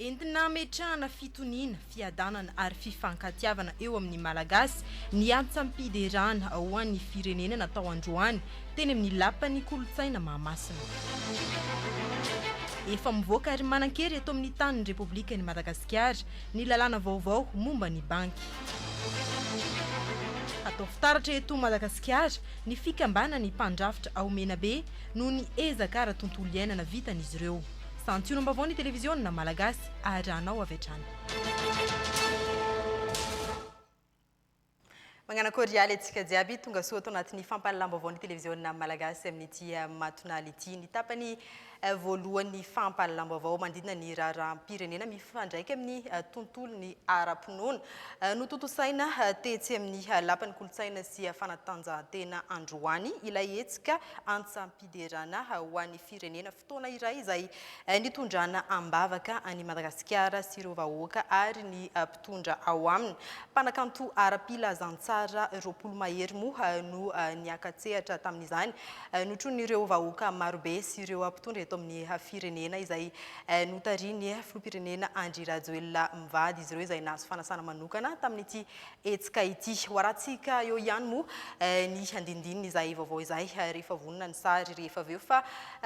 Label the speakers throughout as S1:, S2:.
S1: entina metrahana fitoniana fiadanana ary fifankatiavana eo amin'ny malagasy ny antsampiderana ho an'ny firenena natao androany teny amin'ny lapany kolotsaina Mahamasina. Efa mivoaka ary manan-kery eto amin'ny tanin'ny Repoblikan'i Madagasikara ny lalàna vaovao momba ny banky. Atao fitaratra eto Madagasikara ny fikambanana ny mpandrafitra Aomenabe no ny ezaka ara-tontolo iainana vitan'izy ireo. Santiono mbavao ny televiziona malagasy aranao avy hatrany. Magnana cordiale antsika jiaby tonga soa ato anatin'ny fampalalambavao ny televiziona malagasy amin'ity matinale ity ny tapany voalohany fampalalambavao mandina ny raharam-pirenena mifandraika amin'ny tontolon'ny ara-pinoana no tontosaina tetsy amin'ny lapan'ny kolotsaina sy fanatanjahantena androany ilay etsika antsampiderana ho an'ny firenena fotoana iray izay nitondrana ambavaka any Madagasikara sy ireo vahoaka ary ny mpitondra ao aminy mpanakanto ara-pilazantsara roapolo mahery moa no niakatsehatra tamin'izany notron'ireo vahoaka marobe sy ireo mpitondra eto amin'ny firenena izay notariny filoham-pirenena Andry Rajoelina mivady izy ireo izay nahazo fanasana manokana tamin'ity etsika ity. Hoaratsika eo ihany moa ny andindininy izay vaovao izay rehefa vonona ny sary rehefa aveo fa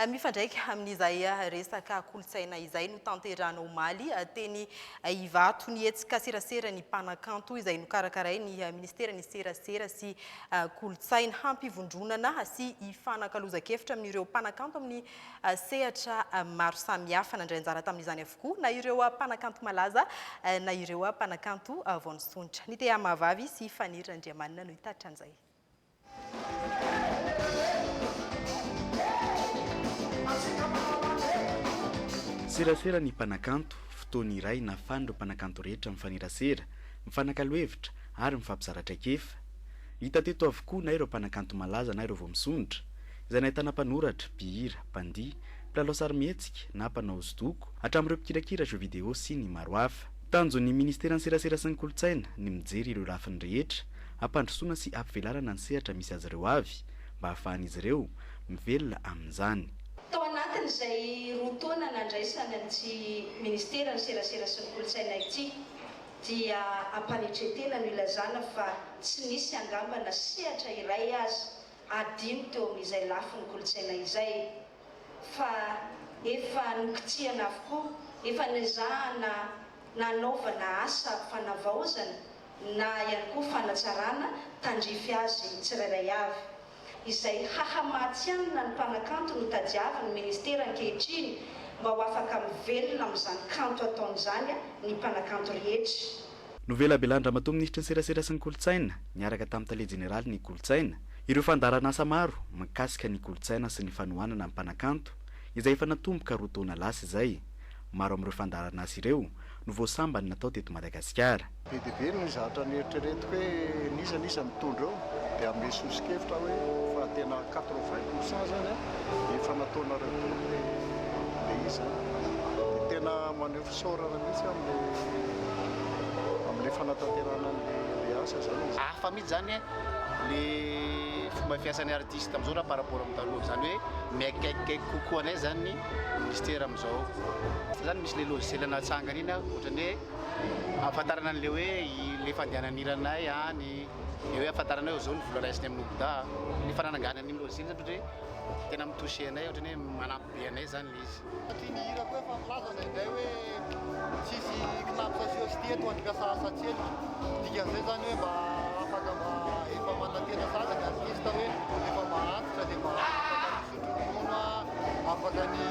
S1: mifandraika amin'izay resaka kolotsaina izay no tanterana omaly teny Ivato ny etsika serasera ny mpanakanto izay nokarakaray ny ministera ny serasera sy kolotsaina hampivondronana sy ifanankalozakevitra amin'ireo mpanakanto amin'ny sehatra maro samihafa nandray anjara tamin'izany avokoa na ireo mpanakanto malaza na ireo mpanakanto vao nisontra. Ny Tea Mahavavy sy Fanira Andriamanina no hitaritra an'izay.
S2: Serasera ny mpanakanto fotoana iray nafany ireo mpanakanto rehetra mifanirasera mifanakalo-hevitra ary mifampizaratra kefa. Hita teto avokoa na ireo mpanakanto malaza na ireo vao misondra izay nahitana mpanoratra, mpihira, mpandihy, mpilalao sarimihetsika na mpanao hosodoko hatramin'ireo mpikirakira jeux vidéo sy ny maro hafa. Tanjon'ny ministeran'ny serasera sy ny kolotsaina ny mijery ireo lafiny rehetra hampandrosoana sy hampivelarana ny sehatra misy azy ireo avy mba hahafahan'izy ireo mivelona amin'izany.
S3: Tao anatin'izay roa taona nandraisana ny ministeran'ny serasera sy ny kolotsaina ity dia ampanetretena no ilazana fa tsy nisy angambana sehatra iray azy adino teo amin'izay lafiny kolotsaina izay fa efa nokitiana avokoa efa nizahana nanaovana asa fanavaozana na ihany koa fanatsarana tandrify azy tsirairay avy izay hahamatsianina ny mpanakanto no tadiavany ministera ankehitriny mba ho afaka mivelona amin'izany kanto ataon'izany ny mpanakanto rehetra.
S2: Novela Belandra Mato ministra ny serasera sy ny kolotsaina niaraka tamin'ny tale jeneraly ny kolotsaina ireo fandarana asa maro mikasika ny kolotsaina sy ny fanohanana amin'ny mpanakanto izay efa natomboka roa taona lasa izay. Maro amin'ireo fandarana asa ireo no voasambany natao teto Madagasikara.
S4: Be dia be no zatra ny eritrereto hoe nisa mitondra eo dia amin'ny sosokevitra hoe fa tena 80% zany efa nataonareo le izy dia tena maneho fisaorana mihitsy amin'ilay fanatanterana le asa zany.
S5: Hafa mihitsy zany le fomba fiasan'ny artiste am'izao raha par rapport amin'ny taloha zany hoe miakaikikaiky kokoa anay zany ny ministera am'izao zany misy le logiciel natsangana iny ohatrany hoe afantarana an'le hoe le fandehananiranay any hoe afantarana hoe zao ny vola raisiny amin'ny oboda ny fanananganany amin'ny logiciel zany hoe tena mitouché anay ohatrany hoe manampy be anay zany le izy.
S4: Ny hira koa efa milaza indraindray hoe tsisy knappsasiosité eto andiasa asa tsely dikan'izay zany hoe mba afaka mba efa manatena sasa ny artiste hoe efa mahantra dia mba afaka misotronono afaka ny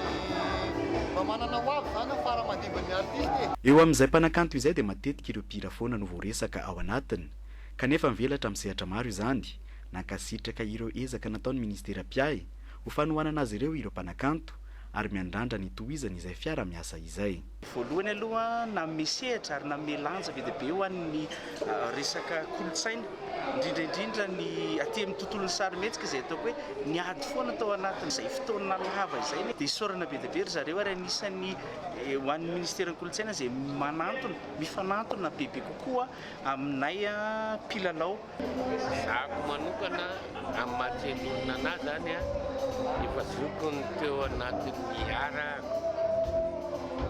S4: mba manana ho avy zany fara mandimban'ny artiste.
S2: Eo amin'izay mpanakanto izay dia matetika ireo mpihira foana no voaresaka ao anatiny kanefa mivelatra amin'ny sehatra maro izany nankasitraka ireo ezaka nataon'ny ministera Piay ho fanohanana azy ireo ireo mpanakanto ary miandrandra ny tohizana izay fiara-miasa izay.
S6: Voalohany aloha na misehatra ary na melanja be dia be ho an'ny resaka kolotsaina indrindra ny aty amin'ny tontolon'ny sarimihetsika izay ataoko hoe niady foana tao anatin'izay fotoana lava izay dia isaorana be dia be ry zareo ary anisan'ny ho an'ny ministeran'ny kolotsaina izay manantona mifanantona bebe kokoa aminay mpilalao.
S7: Zako manokana amin'ny mahatenonina anahy zany efa zokony teo anatin'ny ara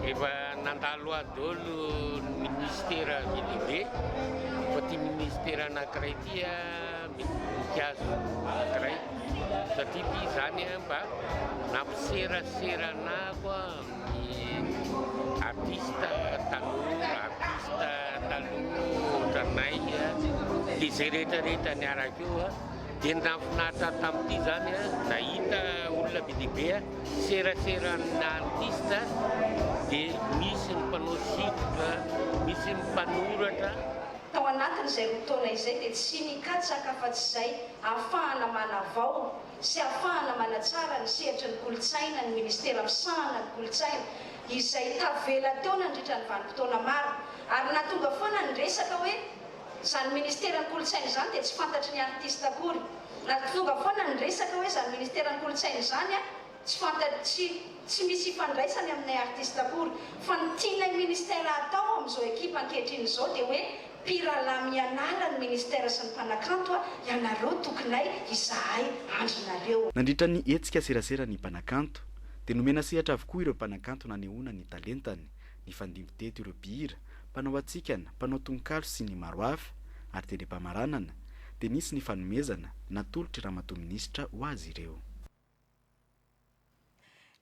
S7: efa nandalo adolo ministera lehibe fa ty ministera anankiray ty mikazo anankiray satria ty zany mba nampiseraserana koa amin'ny artista tanora artista taloha ohatranay dia zay rehetrarehetra niaraka io dia nafinaritra tamin'ity zany nahita olona be dehibe seraserana artista dia misy ny mpanao sikotra misy ny mpanoratra
S3: tao anatin'izay rotaona izay dia tsy mikatsaka fa tsy izay ahafahana manavao sy ahafahana manatsara ny sehatra ny kolotsaina ny ministera misahana ny kolotsaina izay tavela teo nandritra ny vanim-potoana maro ary natonga foana ny resaka hoe zany ministera ny kolotsaina izany dia tsy fantatry ny artista akory natonga foana ny resaka hoe zany ministera ny kolotsaina izany tsy fantatry tsy misy ifandraisany aminay artista akory fa ny tianay ministera atao amin'izao ekipa ankehitriny izao dia hoe mpiralahy mianala ny ministera sy ny mpanakanto ianareo tokonay izahay andrinareo.
S2: Nandritra ny hetsika serasera ny mpanakanto dia nomena sehatra avokoa ireo mpanakanto nanehoana ny talentany ny fandimby-teto ireo mpihira mpanao atsikana mpanao tononkalo sy ny maro hafa ary tele-pamaranana dia nisy ny fanomezana natolotry ramatoa-minisitra ho azy ireo.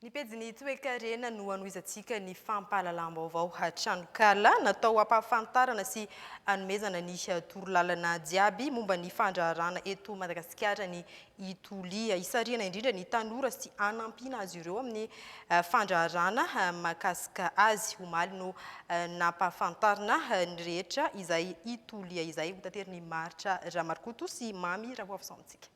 S1: Ny pejiny toe-karena no anoizantsika ny fampahalalam-baovao Tranokala natao ampahafantarana sy anomezana ny torolalana jiaby momba ny fandraharana eto Madagasikara ny Itolia isariana indrindra ny tanora sy anampiana azy ireo amin'ny fandraharana makasika azy omaly no nampahafantarana ny rehetra izay Itolia izay hotateriny Maritra Ramarikoto sy Mamy Rahoafisantsika.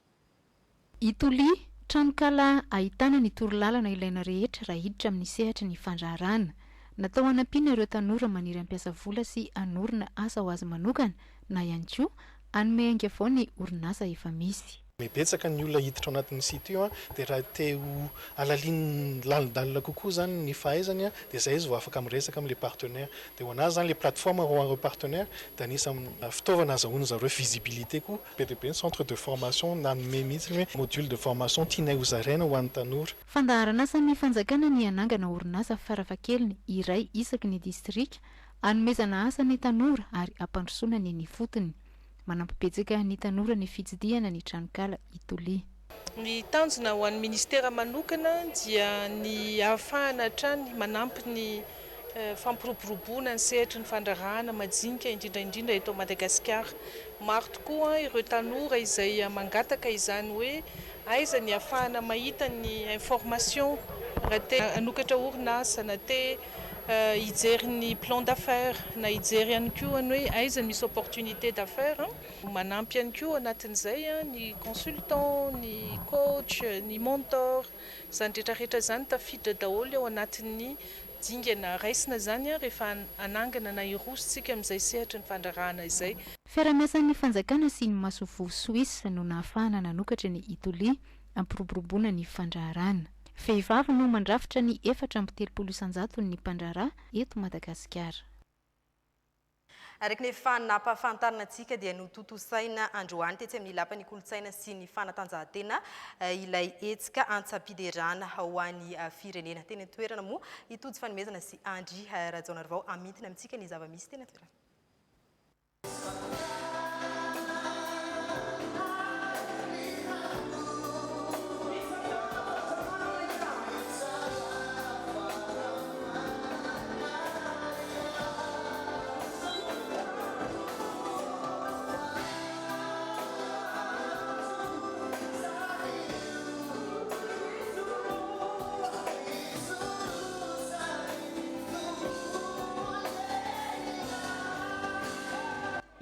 S8: Itolia Tranokala ahitana ny torolalana ilaina rehetra raha hiditra amin'ny sehatra ny fandraharana. Natao hanampiana ireo tanora maniry hampiasa vola sy hanorina asa ho azy manokana na ihany koa hanome hainga avao ny orinasa efa misy.
S9: Betsaka ny olona hiditra ao anatin'ny site io dia raha te ho alaliny lalindalina kokoa zany ny fahaizany dia zay izy vao afaka miresaka amin'ilay partenaire dia ho anazy zany les plateformes hoareo partenaire dia anisany fitaovana azahoana zareo visibilité koa PDB centre de formation nanome mihitsy hoe module de formation tianay ho zaraina ho an'ny tanora.
S8: Fandaharana asan'ny fanjakana ny anangana orinasa farafahakeliny iray isaky ny distrika hanomezana asa ny tanora ary ampandrosoana ny fotony. Manampibetsaka ny tanora ny fitsidiana ny Tranokala Itolia.
S10: Ny tanjona ho an'ny ministera manokana dia ny ahafahana hatrany manampy ny fampiroboroboana ny sehatra ny fandraharana majinika indrindra eto Madagasikara. Maro tokoa ireo tanora izay mangataka izany hoe aiza ny ahafahana mahita ny information raha te hanokatra orinasa na te hijery ny plan d'affaires na hijery ihany koa ny hoe aiza misy opportunité d'affaires manampy ihany koa anatin'izay ny consultant, ny coach, ny mentor zany rehetrarehetra zany tafiditra daholo ao anatin'ny dingana raisina zany rehefa anangana na irositsika amin'izay sehatra ny fandraharana izay.
S8: Fiaramiasan'ny fanjakana sy ny masovo Suisse no nahafahana nanokatra ny Itolia ampiroboroboana ny fandraharana. Vehivavy no mandrafitra ny 430 ny mpandraharaha eto Madagasikara.
S1: Araka ny nampahafantarana antsika dia notontosaina androany tetsy amin'ny lapan'ny kolotsaina sy ny fanatanjahantena ilay hetsika antsapiderana ho an'ny firenena. Tena toerana moa itody fanomezana sy Andry Rajaonarivao amitina amintsika ny zava-misy tena toerana.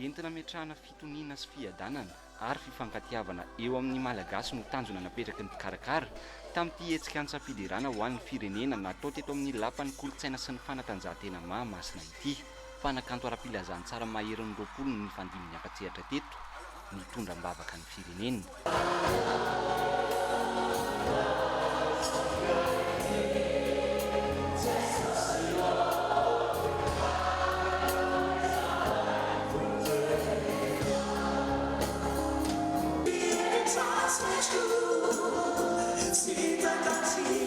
S11: Entina metrahana fitoniana sy fiadanana ary fifankatiavana eo amin'ny malagasy no tanjona napetraky ny mpikarakara tamin'ity hetsika antsapidirana ho an'ny firenena natao teto amin'ny lapan'ny kolotsaina sy ny fanatanjahantena Mahamasina ity. Mpanakanto ara-pilazana tsara maherin'ny 20 ny fandiminy ampatsehatra teto nitondra mbavaka ny firenena.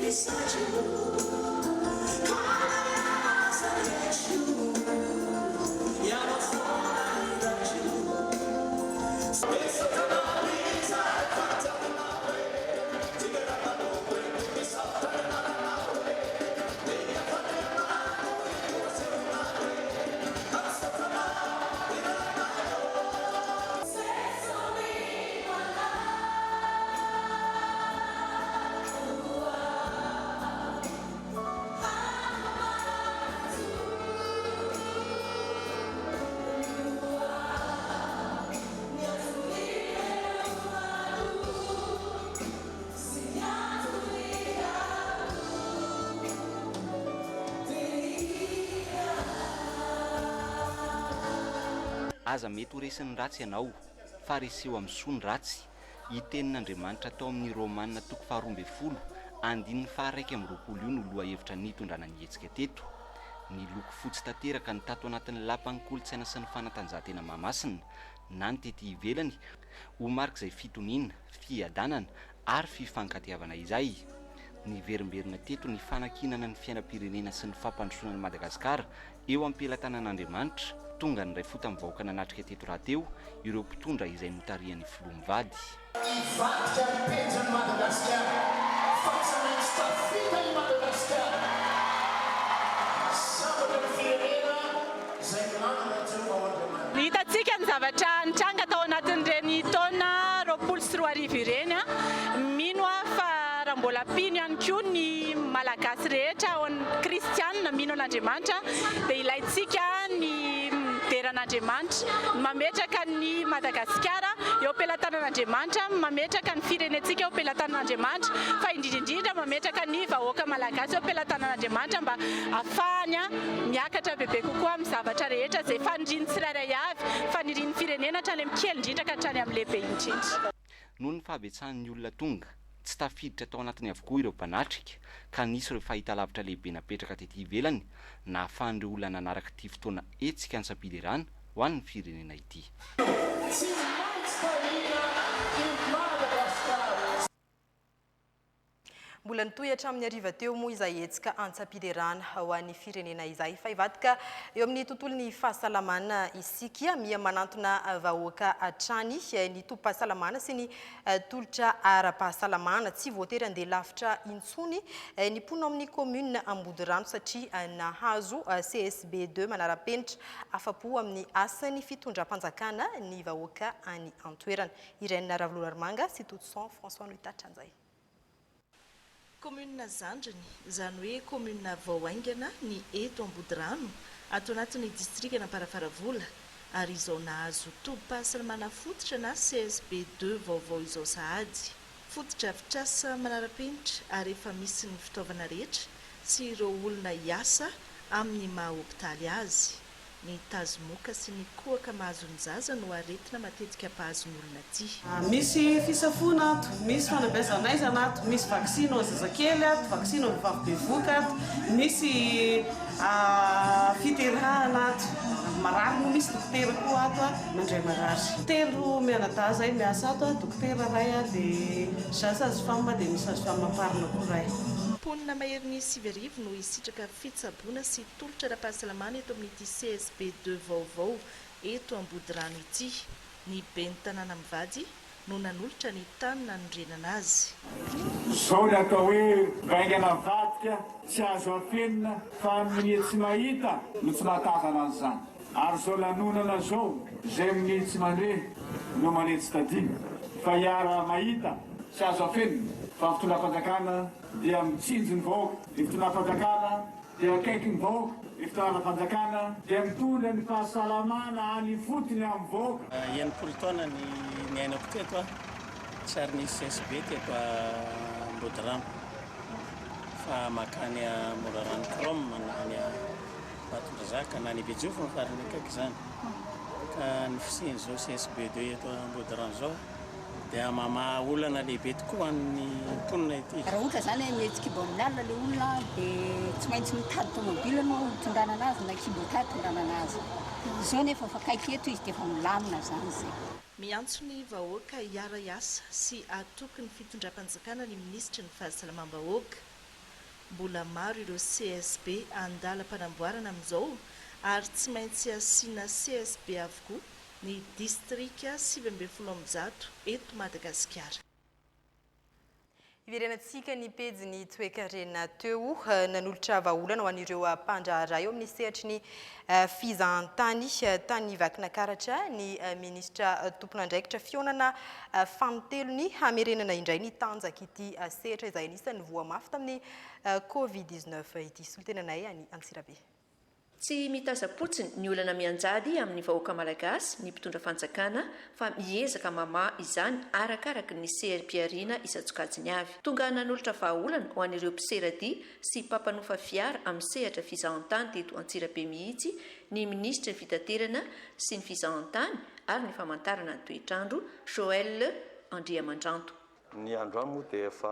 S12: It's
S11: aza mety ho resin'ny ratsy ianao fa reseho amin'ny soa ny ratsy. Itenin'Andriamanitra tao amin'ny Romanina 12:20 andininy faha 1:20 io no loha hevitra nitondrana ny hetsika teto. Ny loko fotsy tanteraka ny tato anatin'ny lapan'ny kolontsaina sy ny fanatanjahantena Mahamasina na ny tety ivelany ho marika izay fitoniana, fiadanana ary fifankatiavana izay. Ny verimberina teto ny fanakinana ny fiainam-pirenena sy ny fampandrosoana ny Madagasikara eo am-pelatanan'Andriamanitra. Tonga ny ray fota amin'ny vahoaka nanatrika teto raha teo ireo mpitondra izay notarian'ny filoha-mivady.
S12: Ny hitantsika ny zavatra nitranga tao anatin'ireny taona 24 ireny mino fa raha mbola pino ihany koa ny malagasy rehetra ao an'ny kristianina mino an'Andriamanitra dia ilayntsika ny deran'Andriamanitra mametraka ny Madagasikara eo am-pelatanan'Andriamanitra, mametraka ny firenentsika eo am-pelatanan'Andriamanitra, fa indrindra mametraka ny vahoaka malagasy eo am-pelatanan'Andriamanitra mba ahafahany miakatra bebe kokoa amin'ny zavatra rehetra izay faniriany tsirairay avy, faniriany firenena hatrany amin'ny kely indrindra ka hatrany amin'ny lehibe indrindra.
S11: Noho ny fahabetsahan'ny olona tonga tsy tafiditra tao anatiny avokoa ireo mpanatrika ka nisy ireo fahitalavitra lehibe napetraka tety ivelany na ahafahan'ireo olona nanaraka ity fotoana etsika an-tsapidy rano ho an'ny firenena ity.
S1: Mbola nitohatra amin'ny hariva teo moa izay hetsika an-tsapiderana ho an'ny firenena izay fa hivadika eo amin'ny tontolon'ny fahasalamana isika miha manantona vahoaka hatrany ny tobim-pahasalamana sy ny tolotra ara-pahasalamana tsy voatery andeha lavitra intsony ny mpono amin'ny commune Ambodirano satria nahazo CSB2 manara-penitra afapo amin'ny asany fitondram-panjakana ny vahoaka any antoerana. Irene Ravlolarmanga sy Toutson François Noitatra anzay.
S13: Commune Zandriny, izany hoe commune Vaoaingana ny eto Ambodirano ato anatin'ny distrikta Amparafaravola ary izao nahazo tobim-pahasalamana fototra na CSB2 vaovao izao sahady. Fototra afitrasa manara-penitra ary efa misy ny fitaovana rehetra sy ireo olona hiasa amin'ny maha-hopitaly azy. Ny tazomoka sy ny kohaka mahazon'ny zaza no aretina matetika mpahazon'olona aty.
S14: Misy fisafona ato, misy fanabezana aizana ato, misy vaksiny ho zazakely ato, vaksiny ho vavy bevoka ato, misy fiterahana ato. Marary no misy dokotera koa ato mandray marary. Telo mianadahy zay miasa ato, dokotera ray dia zaza azo fama dia misy azo fama parina koa ray.
S13: Mponina maherin'ny 7 no hisitraka fitsaboana sy tolotra ara-pahasalamana eto amin'ity CSB2 vaovao eto Ambodirano ity. Ny ben'ny tanàna mivady no nanolotra ny tany nanorenana azy.
S15: Zao ny atao hoe vaingana mivadika tsy azo afenina fa amin'ny tsy mahita no tsy mahatazana an'izany. Ary zao lanonana zao izay amin'ny tsy mandeha no mandeha tsy tadiny fa hiara mahita tsy azo afenina fa fitondram-panjakana dia mitsinjo ny vahoaka, ny fitondram-panjakana dia akaiky ny vahoaka, ny fitondram-panjakana dia mitondra ny fahasalamana any fotony amin'ny vahoaka.
S16: Enimpolo taona ny ainako teto tsy ary nisy CSB teto Ambodirano fa makany Morarano Chrome na ny Batondrazaka na ny Bejofa ny farany akaiky izany. Ka ny fisiany zao CSB2 eto Ambodirano zao dia mamaha olana lehibe tokoa amin'ny mponina ity.
S17: Raha ohatra zany mety kibo amin'ny alina ilay olona dia tsy maintsy mitady tomobile no hitondrana anazy na kibo tady hitondrana anazy. Izao nefa fa kaiky eto izy dia efa milamina zany izay.
S13: Miantso ny vahoaka hiara hiasa sy atoky ny fitondram-panjakana ny minisitry ny fahasalamam-bahoaka. Mbola maro ireo CSB andalam-panamboarana amin'izao ary tsy maintsy asiana CSB avokoa ny distrika 7 eto Madagasikara.
S1: Iverenantsika ny pejy toekarena teo nanolotra vahaolana ho an'ireo mpandraharaha eo amin'ny sehatry ny fizahantany tany Vakinakaratra ny ministra tompon'andraikitra fionana fanotelony hamerenana indray ny tanjaka ity sehatra izay anisan'ny voamafy tamin'ny COVID-19 ity. Solontenanay any Antsirabe.
S18: Tsy mitazapotsiny ny olana mianjady amin'ny vahoaka malagasy ny mpitondra fanjakana fa miezaka mamaha izany arakaraka ny sehaim-piariana isatsokajiny avy. Tonga nanolotra vahaolana ho an'ireo mpiseradia sy mpampanofa fiara amin'ny sehatra fizahan-tany teto Antsirabe mihitsy ny ministra ny fitaterana sy ny fizahan-tany ary ny famantarana ny toetrandro Joël Andriamandranto.
S19: Ny androany moa dia efa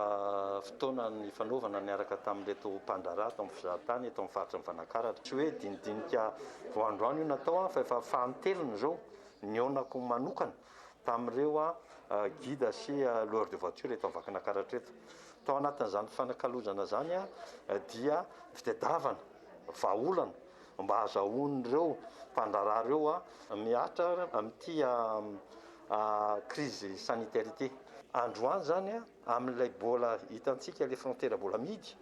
S19: fotoana ny fanaovana niaraka tamin'leto mpandraraha tao amin'ny fizahan-tany eto amin'ny faritra ny Vanakaratra. Tsy hoe dinidinika vo androany io natao fa efa fahanteliny zao ny onako manokana tamin'ireo guide sy loueur de voiture eto amin'ny Vanakaratra eto. Tao anatin'izany fanakalozana zany dia fitadiavana vahaolana mba azahoan'ireo mpandraraha ireo miatra amin'ity crise sanitaire ity. Androany zany amin'ilay bola hitantsika le frontiera bola midy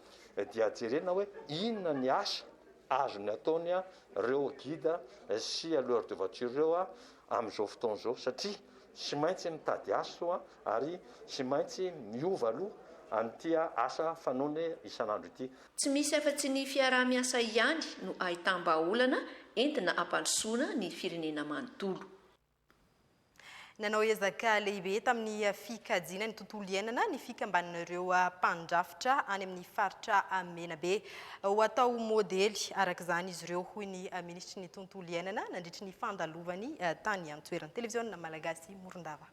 S19: dia jerena hoe inona ny asa azony ataony reo guide sy loueur de voiture reo amin'izao fotoana zao satria tsy maintsy mitady asa ary tsy maintsy miova aloha an'ity asa fanaony isan'andro ity.
S18: Tsy misy afa-tsy ny fiaraha-miasa ihany no ahitam-bahaolana entina ampandrosoana ny firenena manontolo.
S1: Nanao ezaka lehibe tamin'ny fikajiana ny tontolo iainana ny fikambanan'ireo mpandrafitra any amin'ny faritra Menabe ho atao modely arak'izany izy ireo hoy ny ministra ny tontolo iainana nandritry ny fandalovany tany an-toeran'ny televiziona malagasy Morondava.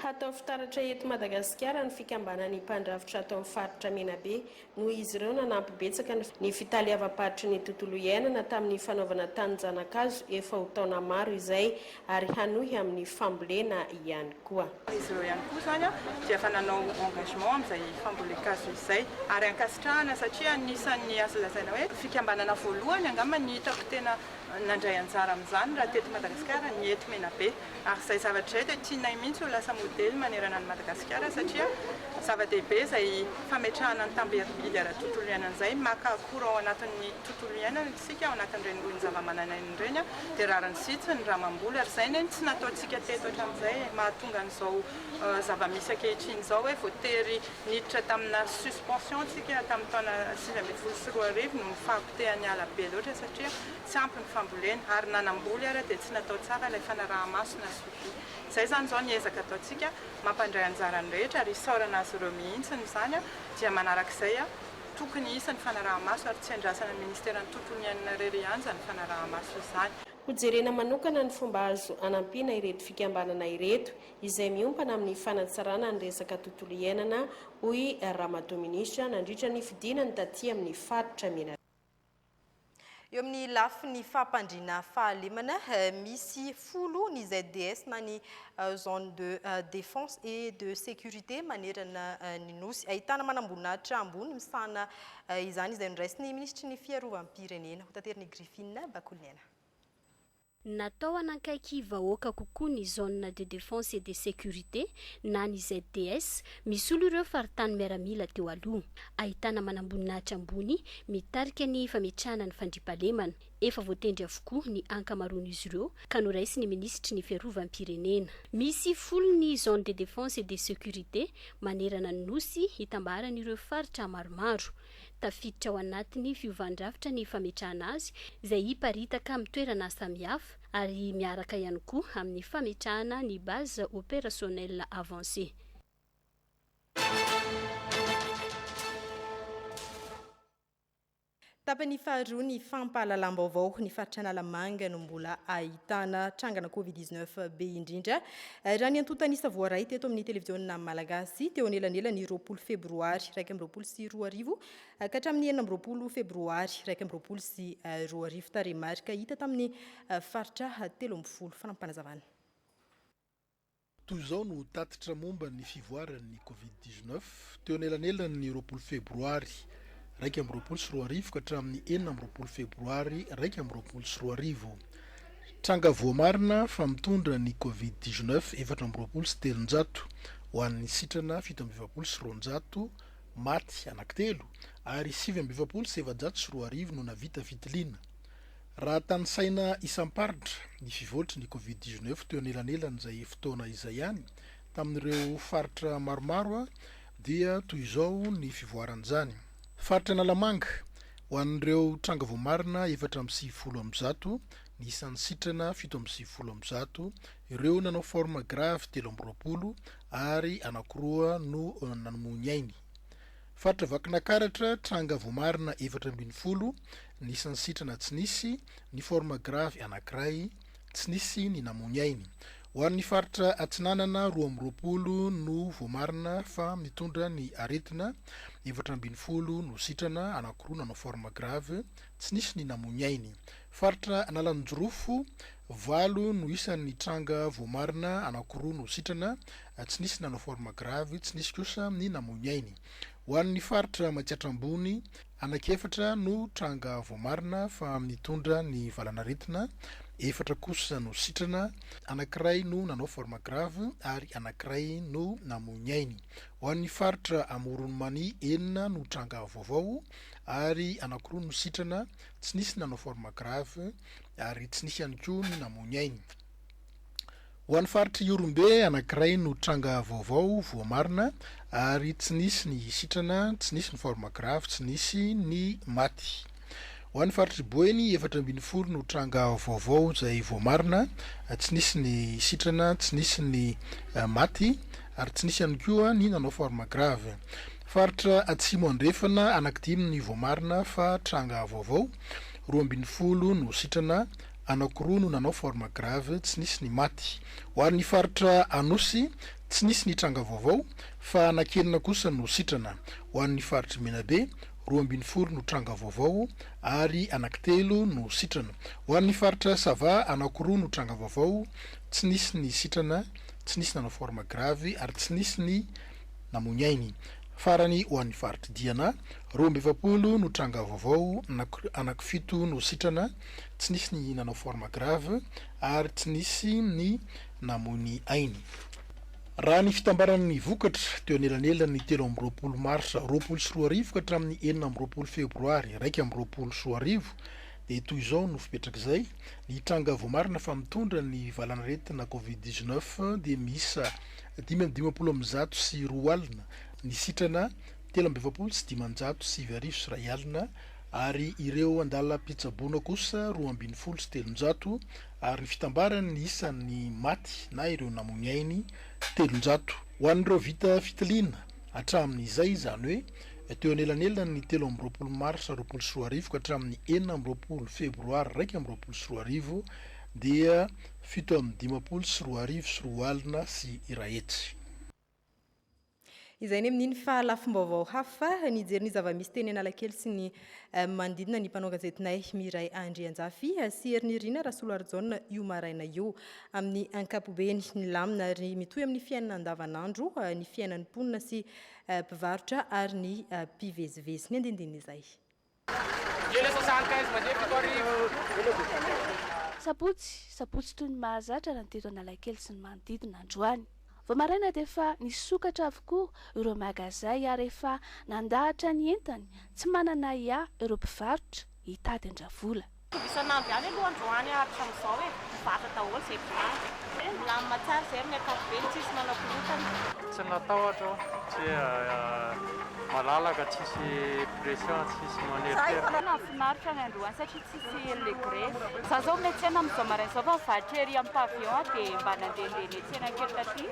S20: Hatao fitaratra eto Madagasikara ny fikambanany mpandrafitra atao amin'ny faritra Menabe noho izy ireo nanampy betsaka ny fitaliavam-paritry ny tontolo iainana tamin'ny fanaovana tanjanakazo efa ho taona maro izay ary hanohy amin'ny fambolena ihany koa.
S21: Izy ireo ihany koa zany dia efa nanao engagement amin'izay fambolekazo izay ary ankasitrahana satria anisan'ny azo lazaina hoe fikambanana voalohany angamba ny hitako tena nandray anjara amin'izany raha teto Madagasikara ny eto Menabe ary izay zavatra izay dia tianay mihitsy ho lasa modely manerana ny Madagasikara satria zava-dehibe izay fametrahana ny tamberibidy ara-tontolo iainana izay maka akora ao anatin'ny tontolo iainana isika ao anatin'ireny lohan'ny zava-mananaina ireny dia rariny sitsiny raha mamboly ary izay neny tsy nataontsika teto hatramin'izay mahatonga an'izao zava-misy ankehitriny izao hoe voatery niditra tamina suspension tsika tamin'ny taona 2024 no mifako te any ala be loatra satria tsy ampy ny fambolena ary nanamboly ary dia tsy natao tsara ilay fanaraha-maso na suivi. Izay zany izao ny ezaka ataontsika mampandray anjara ny rehetra ary isaorana azy ireo mihitsiny zany dia manarak'izay tokony hisy ny fanaraha-maso ary tsy andrasana ny ministeran'ny tontolo iainana irery ihany zany fanaraha-maso izany.
S20: Hojerena manokana ny fomba azo anampiana ireto fikambanana ireto izay miompana amin'ny fanatsarana ny resaka tontolo iainana hoy Ramadao ministra nandritra ny fidinany taty amin'ny faritra Menabe.
S1: Eo amin'ny lafiny fampandriana fahalemana misy folo ny ZDS na ny zone de défense et de sécurité manerana ny nosy ahitana manambona trambony misana izany izay niraisy ny ministry ny fiarovam-pirenena ho tateriny Griffine Bakolniana.
S22: Natao anankaiky vahoaka kokoa ny zone de défense et de sécurité na ny ZDS misy olo ireo faritany miaramila teo aloha ahitana manamboninaitra ambony mitarika ny fametrahana ny fandriampahalemana efa voatendry avokoa ny ankamaroan'izy ireo ka noraisy ny ministry ny fiarovam-pirenena. Misy folo ny zone de défense et de sécurité manerana ny nosy hitambaran'ireo faritra maromaro tafiditra ao anatiny fiovandrafitra ny fametrahana azy izay hiparitaka amin'ny toerana samihafa ary miaraka ihany koa amin'ny fametrahana ny base opérationnelle avancée.
S1: Tapany faharoa ny fampahalalam-baovao ny faritra Analamanga no mbola ahitana trangana Covid-19 be indrindra. Raha ny antontanisa voaray teto amin'ny televiziona malagasy teo anelanelany 20 febroary 2020 sy 2020 ka hatramin'ny 20 febroary 2020 sy 2020 taremarika hita tamin'ny faritra 13 fanampanazavana.
S9: Toy izao no tatitra momba ny fivoaran'ny Covid-19 teo anelanelany 20 febroary 2020 sy 2020 ka hatramin'ny 4 febroary 2020 sy 2020. Tranga voamarina fa mitondra ny Covid-19 420 sy 300 ho an'ny sitrana 720 sy 200 maty anankitelo ary 720 sy 700 sy 2020 no navita fitiliana. Raha tany saina isam-paritra ny fivolotry ny Covid-19 teo anelanelany izay fotoana izay ihany tamin'ireo faritra maromaro dia toy izao ny fivoaran'izany. Faritra Analamanga ho an'ireo tranga voamarina 4.7 ny isan'ny sitrana 7.7 ireo nanao forme grave 3.20 ary anankiroa no nanomony faritra vakinankaratra tranga voamarina 4.20 ny isan'ny sitrana tsy nisy ny forme grave anankiray tsy nisy ny namony ho an'ny faritra Atsinanana 2.20 no voamarina fa mitondra ny aretina 4.20 no sitrana anankiroa nanao forme grave tsy nisy ny namony faritra Analanjorofo 8 no isan'ny tranga voamarina anankiroa no sitrana tsy nisy nanao forme grave tsy nisy kosa ny namony ho an'ny faritra Matsiatrambony anakefatra no tranga voamarina fa mitondra ny valanaretina 4 kosa no sitrana anankiray no nanao forme grave ary anankiray no namony ho an'ny faritra Amoronmany 9 no tranga vaovao ary anankiroa no sitrana tsy nisy nanao forme grave ary tsy nisy ihany koa ny namony ho an'ny faritra Iorombe anankiray no tranga vaovao voamarina ary tsy nisy ny sitrana tsy nisy ny forme grave tsy nisy ny maty ho an'ny faritra Boeny 4.20 no tranga vaovao zay voamarina tsy nisy ny sitrana tsy nisy ny maty ary tsy nisy ihany koa ny nanao forme grave faritra Atsimo Andrefana anankidimy ny voamarina fa tranga vaovao 2.20 no sitrana anankiroa no nanao forme grave tsy nisy ny maty ho an'ny faritra Anosy tsy nisy ny tranga vaovao fa anakenina kosa no sitrana ho an'ny faritra Menabe 2.20 no tranga vaovao ary anankitelo no sitrana ho an'ny faritra Sava anankiroa no tranga vaovao tsy nisy ny sitrana tsy nisy nanao forme grave ary tsy nisy ny namony farany ho an'ny faritra Diana 2.20 no tranga vaovao anankifito no sitrana tsy nisy ny nanao forme grave ary tsy nisy ny namony raha ny fitambaran'ny vokatra teo anelanelany 3 mars 2024 ka hatramin'ny 4 febroary 2024 dia toy izao no fipetrak'izay ny tranga voamarina fa mitondra ny valanaretina covid-19 dia misa 5 sy 2 alina ny sitrana 3 sy 500 sy 2 alina ary ireo andala pitsabona kosa 2 sy 300 ary ny fitambarany isan'ny maty na ireo namony 300 ho an'ireo vita fitiliana hatramin'izay izany hoe teo anelanelany 3 mars 2024 ka hatramin'ny 4 febroary 2024 dia 7 sy 2 alina sy irahetsy
S1: izay ny amin'iny fa lafim-baovao hafa nijery ny zava-misy teny Analakely sy ny manodidina ny mpanao gazetinay Miray Andrianjafy sy Ernirina Rasoloarjona io maraina io amin'ny ankapobeny ny lamina ary mitohy amin'ny fiainana andavanandro ny fiainan'ny mponina sy mpivarotra ary ny mpivezivezy ny andindiny izay.
S4: Sabotsy toy ny mahazatra raha ny teto Analakely sy ny manodidina androany. Vao maraina dia efa nisokatra avokoa ireo magazay ary efa nandahatra ny entany tsy manana ia ireo mpivarotra hitady andravola.
S5: Isan'andro ihany aloha androany hatramin'izao hoe mivarotra daholo izay mpivarotra. Milamina tsara izay amin'ny ankapobeny tsisy manam-pilotana.
S23: Tsy natahotra tsy malalaka tsisy pression tsisy maneritera.
S5: Nafinaritra ny androany satria tsisy le grefy. Za zao miantsena amin'izao maraina izao fa mivarotra ery amin'ny pavillon dia mba nandehandeha miantsena kely taty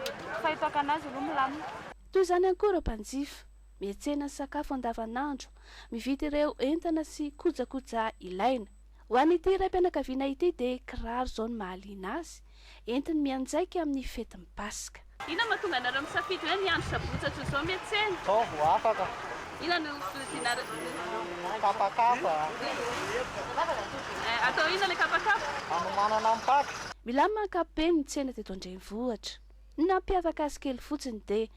S5: fa hitako anazy aloha milamina.
S4: Toy izany ihany koa ireo mpanjifa miantsena ny sakafo andavanandro mividy ireo entana sy kojakoja ilaina. Ho an'ity raim-pianakaviana ity dia kiraro izao ny mahaliana azy entiny mianjaika amin'ny fetin'ny Paska.
S5: Ina mahatonga anareo misafidy hoe ny andro sabotsy toy izao miantsena?
S23: Vao afaka.
S5: Ina no fidinareo?
S23: Kapakapa.
S5: Atao ina le kapakapa?
S23: Manana mpaky.
S4: Milamina ankapobeny ny tsena teto Andrenivohitra. Ny nampiavaka azy kely fotsiny dia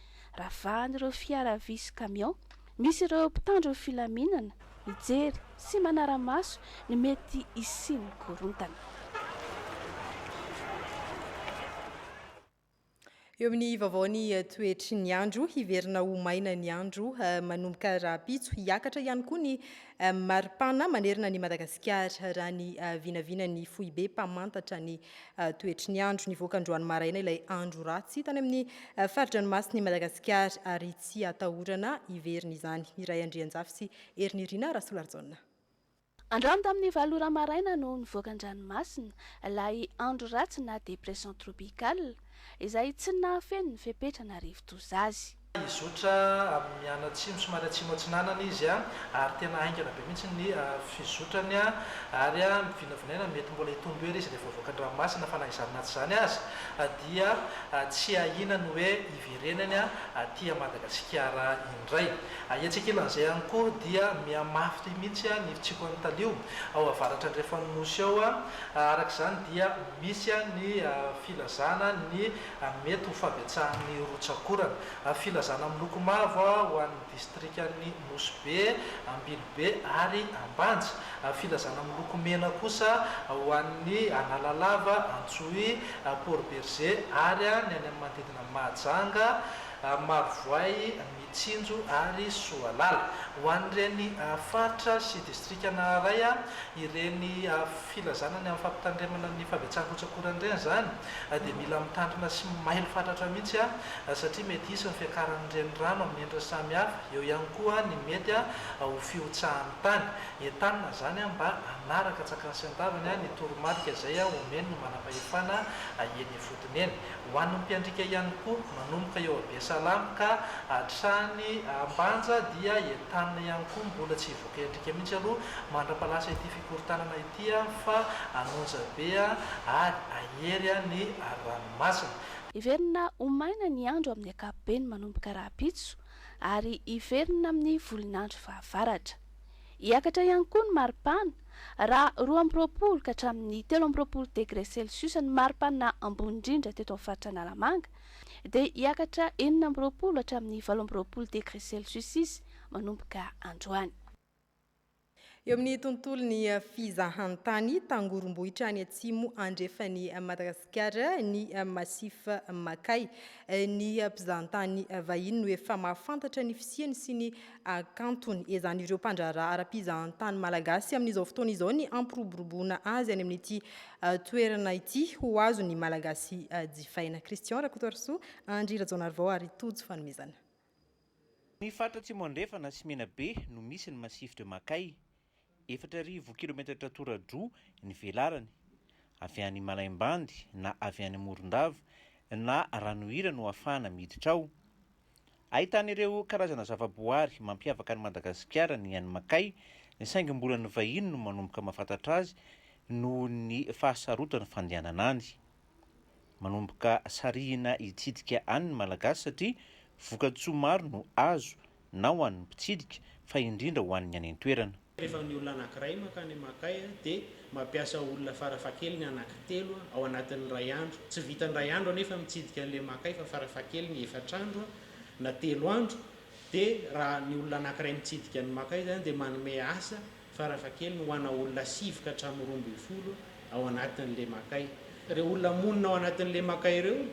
S4: ravahan'ireo fiara vy sy kamion, misy ireo mpitandro filaminana, mijery sy manara-maso ny mety isiany korontana.
S1: Eo amin'ny vaovaony toetry ny andro, hiverina ho maina ny andro, manomboka rapitso, hiakatra ihany koa ny maripana manerina ny Madagasikara raha ny vinavina ny foibe mpamantatra ny toetry ny andro nivoaka androany maraina ilay andro ratsy tany amin'ny faridranomasiny Madagasikara ary tsy atahorana hiverina izany. Miray Andrianjafy sy Ernirina Rasoloarjona.
S4: Androany tamin'ny valora maraina no nivoaka an-dranomasina ilay andro ratsy na dépression tropicale izay tsy nahafeno ny fepetrana rivo-toza azy.
S3: Izotra amin'ny anatsimo somary atsimo atsinanana izy ary tena aingana be mihitsy ny fizotrany ary vinavinaina mety mbola hitombo ery izy rehefa voaka an-dranomasina fa na izany na tsy izany azy dia tsy ahinany hoe iverenany aty Madagasikara indray. Iatsekelan'izay ihany koa dia mihamafy mihitsy ny fitsiko ny talio ao avaratra ny rehefa nosy ao arak'izany dia misy ny filazana ny mety ho fahabetsahan'ny rotsakorana zana amin'ny loko mavo ho an'ny distrikan'ny Nosy-be, Ambilobe ary Ambanja. Filazana amin'ny loko mena kosa ho an'ny Analalava, Antsohy, Port Berger ary ny any amin'ny manodidina Mahajanga, Marivoay, Mitsinjo ary Soalala. Ho an'ireny faritra sy distrikana ray ireny filazana ny amin'ny fampitandremana ny fahabetsahan-rotsakorana ireny zany dia mila mitandrina sy mailo fatratra mihitsy satria mety hisy ny fiakaran'ireny rano amin'ny endriny samihafa. Eo ihany koa ny mety ho fiotsahan'ny tany entanina zany mba hanaraka tsakany sy antavany ny toromarika izay omeny no manam-pahefana eny vodiny eny. Ho an'ny mpiandrika ihany koa manomboka eo Besalamy ka hatrany Ambanja dia entanina ihany koa mbola tsy hivoaka endrika mihitsy aloha mandra-palasa ity fikorontanana ity fa anonja be ary ahery ny ranomasina.
S4: Iverina ho maina ny andro amin'ny ankapobeny manomboka rapitso ary iverina amin'ny volinandro fahavaratra. Hiakatra ihany koa ny maripana raha 20 ka hatramin'ny 30 degré celsius ny maripana ambony indrindra teto amin'ny faritra Analamanga dia hiakatra 40 hatramin'ny 20 degré celsius izy manomboka androany.
S1: Eo amin'ny tontolon'ny fizahantany Tangorombohitra any atsimo andrefany Madagasikara ny masifa makay ny mpizahantany vahiny no efa mahafantatra ny fisiany sy ny kantony ezany ireo mpandraraha ara-pizahantany malagasy amin'izao fotoana izao ny ampiroboroboana azy any amin'ity toerana ity ho azo ny malagasy jifaina. Christian Rakotoarso, Andry Rajaonarvao ary Tojo fanomezana.
S6: Ny faritra atsimo andrefana sy Menabe no misy ny Massif de Makay. 4 kilometatra tora-droa ny velarany, avy any Malaimbandy na avy any Morondava na Ranohira no ahafahana miditra ao. Ahitana ireo karazana zavaboary mampiavaka ny Madagasikara ny any Makay, saingy mbola ny vahiny no manomboka mahafantatra azy noho ny fahasarotana fandehanana any. Manomboka sarihina hitsidika any ny malagasy satria voka-tsoa maro no azo na ho an'ny mpitsidika fa indrindra ho an'ny any an-toerana.
S7: Rehefa ny olona anankiray makany Makay dia mampiasa olona farafahakeliny anankitelo ao anatin'ny ray andro. Tsy vitan'ny ray andro anefa mitsidika an'ilay Makay fa farafahakeliny 4 andro na 3 andro. Dia raha ny olona anankiray mitsidika ny Makay zany dia manome asa farafahakeliny ho ana olona 7 ka hatramin'ny 12 ao anatin'ilay Makay. Ireo olona monina ao anatin'ilay Makay ireo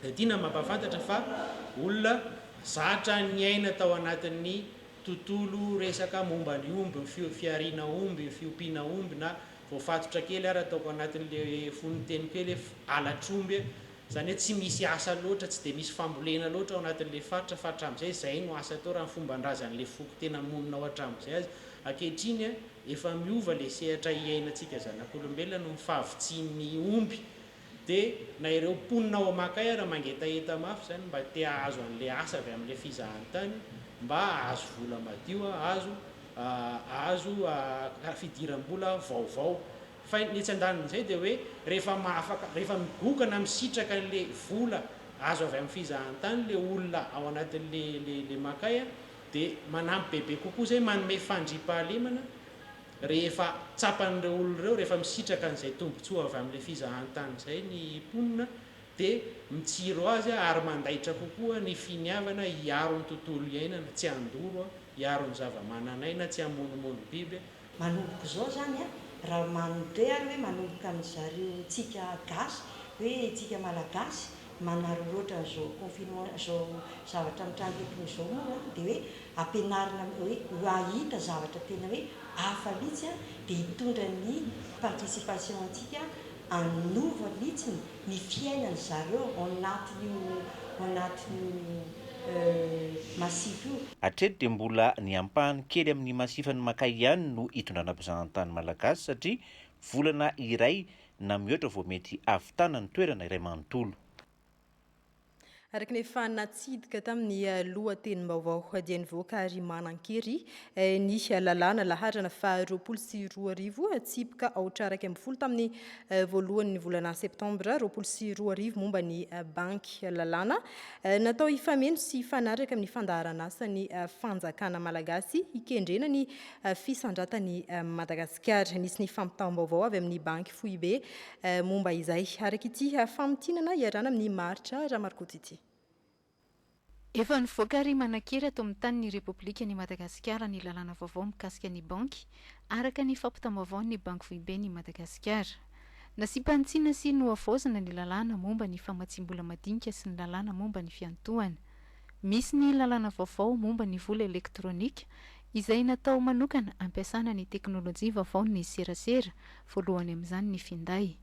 S7: dia tiana mampafantatra fa olona zatra ny aina tao anatin'ny tontolo resaka momba ny omby, ny fiariana omby, ny fiompiana omby na voafatotra kely ary ataoko anatin'ilay fonoteny kely alatromby, zany hoe tsy misy asa loatra, tsy dia misy fambolena loatra ao anatin'ilay faritra amin'izay zay no asa atao raha ny fomban-drazan'ilay foko tena monina ao hatramin'izay azy. Ankehitriny efa miova ilay sehatra iainantsika zanak'olombelona no fahavitsin'ny omby. Dia na ireo mponina ao Makay raha mangetaeta mafy zany mba te ahazo an'ilay asa avy amin'ilay fizahantany, mba ahazo vola madio, ahazo fidiram-bola vaovao. Fa ny etsy andanin'izay dia hoe rehefa migokana misitraka an'ilay vola azo avy amin'ny fizahantany ilay olona ao anatin'ilay Makay dia manampy bebe kokoa zay manome fandriam-pahalemana rehefa tsapan'ireo olona ireo rehefa misitraka an'izay tombotsoa avy amin'ilay fizahantany izay ny mponina dia mitsiro azy ary mandaitra kokoa ny finiavana hiaro ny tontolo iainana, tsy handoro, hiaro ny zava-mananaina, tsy hamonomono biby.
S24: Manomboka izao zany raha manontray ary hoe manomboka amin'izareo tsika gasy hoe tsika malagasy manaroloatra izao confinement izao zavatra mitrangetony izao moa dia hoe ampianarina hoe ahita zavatra tena hoe hafa mihitsy dia hitondra ny participation antsika hanova mihitsy ny fiainany zareo ao anatin'ny masify io.
S6: Hatreto dia mbola ny ampahany kely amin'ny masifany makay ihany no hitondrana mpizahan-tany malagasy satria volana iray na mihoatra vao mety ahavitana ny toerana iray manontolo.
S1: Araka ny efa natsidika tamin'ny lohatenim-baovao dia nivoaka ary manan-kery ny lalàna laharana fa 22 tsipika aotraraka amby folo tamin'ny voalohan'ny volana septambra 22 momba ny banky lalàna natao ifameno sy ifanaraka amin'ny fandaharana asa ny fanjakana malagasy ikendrena ny fisandratany Madagasikara. Nisy ny fampitaom-baovao avy amin'ny banky Foibe momba izay. Araka ity famotinana iarana amin'ny maritra Ramarikotity.
S2: Efa nivoaka ary manan-kery ato amin'ny tanin'ny Repoblika ny Madagasikara ny lalàna vaovao mikasika ny banky araka ny fampitaom-baovao ny banky Foibe ny Madagasikara. Nasipantsiana sy nohavaozana ny lalàna momba ny famatsim-bola madinika sy ny lalàna momba ny fiantohana. Misy ny lalàna vaovao momba ny vola elektronika izay natao manokana ampiasana ny teknôlôjia vaovao ny serasera voalohany amin'izany ny finday.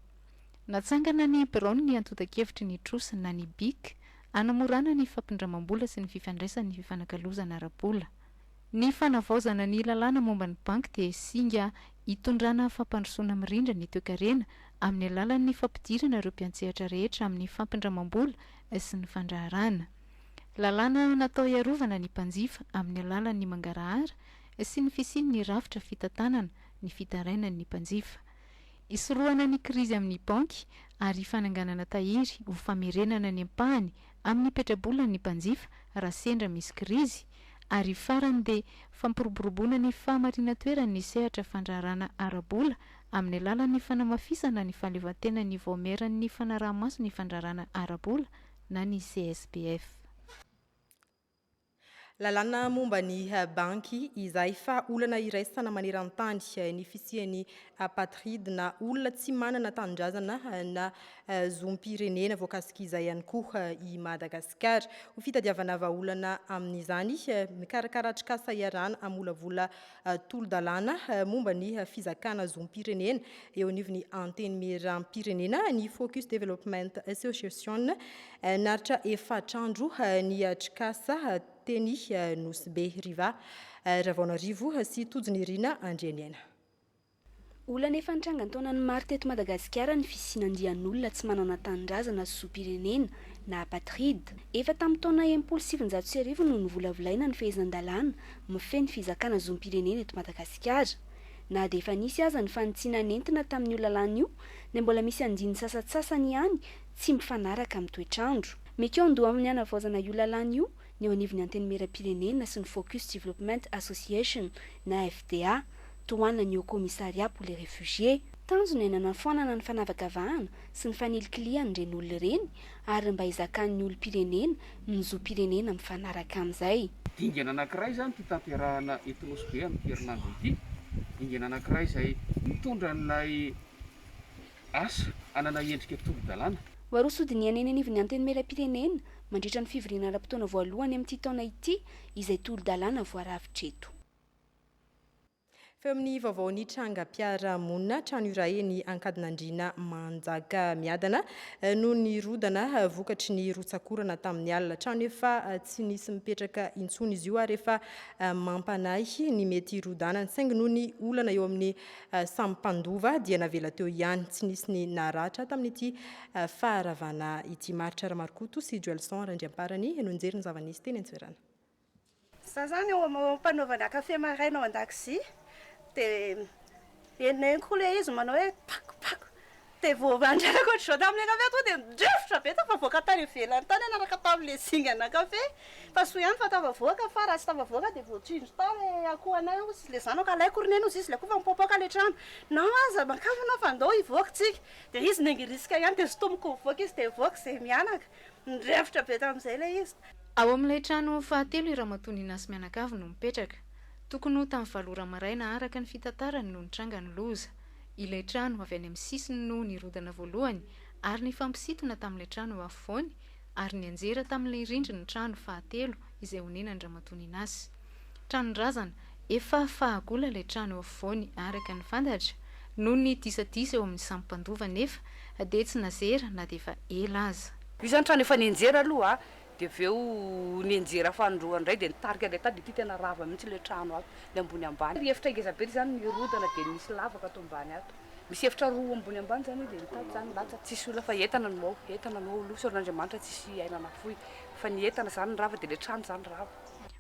S2: Natsangana ny Brown ny antota-kevitry ny trosa na ny BIC anamorana ny fampindramam-bola sy ny fifandraisan'ny fifanakalozana ara-bola. Ny fanavaozana ny lalàna momba ny banky dia singa hitondrana fampandrosoana mirindra ny toe-karena amin'ny alalan'ny fampidirana ireo mpiantsehatra rehetra amin'ny fampindramam-bola sy ny fandraharana. Lalàna natao iarovana ny mpanjifa amin'ny alalan'ny mangarahara sy ny fisian'ny rafitra fitantanana ny fitarainan'ny mpanjifa. Isorohana ny krizy amin'ny banky ary fananganana tahiry ho famerenana ny ampahany amin'ny petrabola ny mpanjifa raha sendra misy krizy ary farany dia fampiroboroboana ny fahamarina toerany sehatra fandraharana ara-bola amin'ny alalan'ny fanamafisana ny fahaleovantena ny voameran'ny fanaraha-maso ny fandraharana ara-bola na ny CSPF.
S1: Lalàna momba ny banky izay fa olana iraisana maneran-tany ny fisian'ny apatride na olona tsy manana tanindrazana na zom-pirenena voakasika izay ihany koa i Madagasikara. Ho fitadiavana vahaolana amin'izany mikarakara atrikasa iarana amolavola tolo-dalàna momba ny fizakana zom-pirenena eo anivon'ny anteny meram-pirenena ny Focus Development Association naritra efatrandro ny atrikasa teny Nosy be Riva Ravaonarivo sy Todiny Irina Andrianiana.
S4: Olana efa nitranga taonany maro teto Madagasikara ny fisinandian'olona tsy manana tanindrazana sy zom-pirenena na apatride. Efa tamin'ny taona 1770 no nivolavolaina ny fehezan-dalàna mifeny fizakana zom-pirenena eto Madagasikara. Na dia efa nisy aza ny fanitsiana nentina tamin'io lalàna io, ny mbola misy andiny sasatsasany ihany tsy mifanaraka amin'ny toetrandro. Mekeo andoha amin'ny hanavaozana io lalàna io ny eo anivon'ny anteny meram-pirenena sy ny Focus Development Association na FDA toana ny au commissariat pour les réfugiés. Tanjona enana foanana ny fanavakavahana sy ny fanilikilia ireny olona ireny ary mba hizakan'ny olom-pirenena ny zom-pirenena mifanaraka amin'izay.
S8: Dingana anankiray zany ty tampiarahana eto Nosy be amin'ny herinandro ity. Dingana anankiray izay mitondra an'ilay asa anana endrika tolo-dalàna.
S4: Warosodiny aneny anivon'ny anteny meram-pirenena mandritra ny fivoriana ara-potoana voalohany amin'ity taona ity izay tolo-dalàna voaravitra eto.
S1: Feo amin'ny vaovaon'ny trangam-piarahamonina trano iray ny Ankadinandriana Manjaka miadana no nirodana vokatry ny rotsakorana tamin'ny alina. Trano efa tsy nisy mipetraka intsony izy io ary efa mampanahy ny mety rodanany saingy noho ny olana eo amin'ny sampandova dia navela teo ihany tsy nisy ny naratra tamin'ity faharavana ity. Maritra Ramarikoto sy Joelson Randriamparany no nijery ny zava-nisy teny an-tsoerana.
S10: Za zany eo ampanaovana kafe maraina ao an-dakozia dia enenko le izy manao hoe pakopako dia vao mandraraka ohatr'izao tamin'ilay kafe to dia midrefitra be fa voaka tany ivelany tany anaraka tamin'ilay zingana kafe fa soa ihany fa tava voaka fa raha tsy tava voaka dia voatsindro tany akohanay sy le zanako alaiko roneny ozy izy le koa fa mipopoaka le trano na aza makafana fa andao hivoaka tsika dia izy nengirisika ihany dia zotomoko mivoaka izy dia voaka izay mianaka midrefitra be tamin'izay le izy.
S2: Ao amin'ilay trano fahatelo Ramatony Nasy Mianakavy no mipetraka. Tokony ho tamin'ny valora maraina araka ny fitantarany no nitranga ny loza. Ilay trano avy any amin'ny sisiny no nirodana voalohany ary ny fampisitona tamin'ilay trano eo afovoany ary ny anjera tamin'ilay rindrina ny trano fahatelo izay honenany Ramatony Nasy. Tranon-drazana efa fahagola ilay trano eo afovoany araka ny fantatra noho ny disadisa eo amin'ny sampandova nefa dia tsy nazera na dia efa ela aza.
S10: Io zany trano efa nianjera aloha
S11: dia avy eo ny anjera fandroana indray dia nitarika ilay tady dia ity tena rava mihitsy ilay trano ato ilay ambony ambany efitra ngeza be zany nirodana dia misy lavaka ato ambany ato misy efitra roa ambony ambany zany dia nitady zany latsa tsisy olona fa entana no losor'Andriamanitra tsisy ainana foy fa ny entana zany rava dia ilay trano zany rava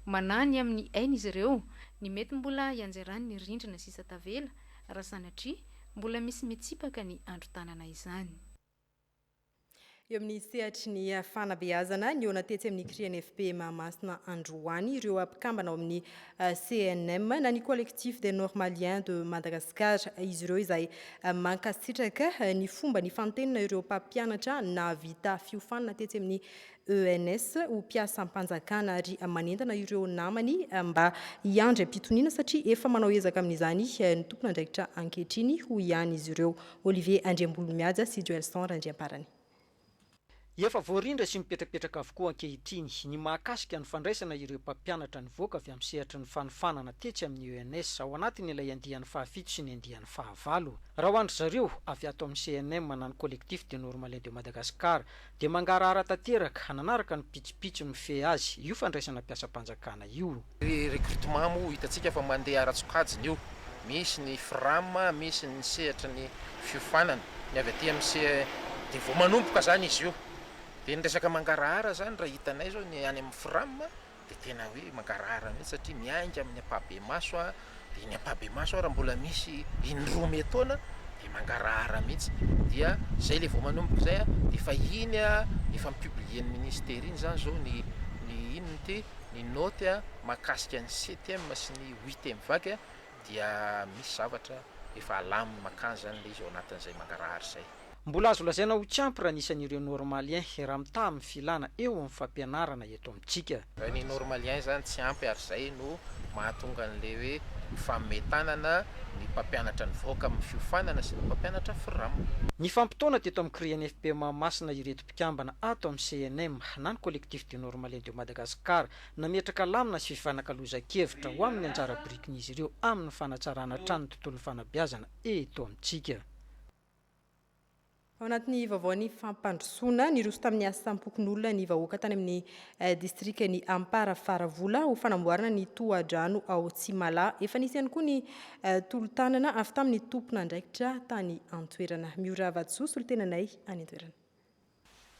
S2: manany amin'ny aina izy ireo ny mety mbola ianjerany ny rindrina sisa tavela raha sanatria mbola misy mitsipaka ny andro tanana izany.
S1: Eo amin'ny sehatry ny fanabeazana ny eo natetsy amin'ny CRINFP Mahamasina Androany ireo ampikambana ao amin'ny CNM na ny collectif des normaliens de Madagascar izy ireo izay mankasitraka ny fomba ny fantenina ireo mpampianatra na vita fiofanana tetsy amin'ny ENS ho mpiasa am-panjakana ary manentana ireo namany mba hiandry am-pitoniana satria efa manao ezaka amin'izany ny tompon'andraikitra ankehitriny ho ihany izy ireo. Olivier Andriambolomiaja sy Joelson Randriamparany.
S12: Efa voarindra sy mipetrapetraka avokoa ankehitriny ny mahakasika ny fandraisana ireo mpampianatra nivoaka avy amin'ny sehatry ny fanofanana tetsy amin'ny ENS ao anatiny ilay andiany fahafito sy ny andiany fahavalo. Raha ho andry zareo avy ato amin'ny CNM na ny collectif des normaliens de Madagascar dia mangarahara tanteraka hananaraka ny pitsopitso mifehy azy io fandraisana mpiasa-panjakana io.
S14: Recrutement mo hitantsika fa mandeha ara-tsokajiny io. Misy ny FRAM, misy ny sehatry ny fiofanana ny avy aty amin'ny dia vao manomboka zany izy io. Dia ny resaka mangarahara zany raha hitanay zao ny any amin'ny FRAM dia tena hoe mangarahara mihitsy satria miainga amin'ny ampabe-maso dia ny ampabe-maso raha mbola misy indroa metaona dia mangarahara mihitsy. Dia zay le vao manomboka zay dia efa iny efa mipublier ny ministère iny zany zao ny inony ty ny note mahakasika ny 7e sy ny 8e vaky dia misy zavatra efa alaminy makany zany le izy ao anatin'izay mangarahara zay.
S12: Mbola azo lazaina ho tsampy raha nisan'ireo normalien raha mitaha amin'ny filana eo amin'ny fampianarana eto amintsika.
S14: Ny normalien zany tsy ampy ary zay no mahatonga an'le hoe fametanana ny mpampianatra nivoaka amin'ny fiofanana sy ny mpampianatra FRAM.
S12: Ny fampitona teto amin'ny CRINFP Mahamasina ireto mpikambana ato amin'ny CNM na ny collectif des normaliens de Madagascar nametraka lamina sy fifanakaloza-kevitra ho amin'ny anjara birikin'izy ireo amin'ny fanatsarana trano tontolon'ny fanabeazana eto amintsika.
S1: Ao anatin'ny vaovaon'ny fampandrosoana ny roso tamin'ny asa sampokon'olona ny vahoaka tany amin'ny distrika ny Ampara Faravola ho fanamboarana ny tohadrano ao Tsimala. Efa nisy ihany koa ny tolo-tanana avy tamin'ny tompon'andraikitra tany Antoerana. Miora Vatsoa solo-tenanay any Antoerana.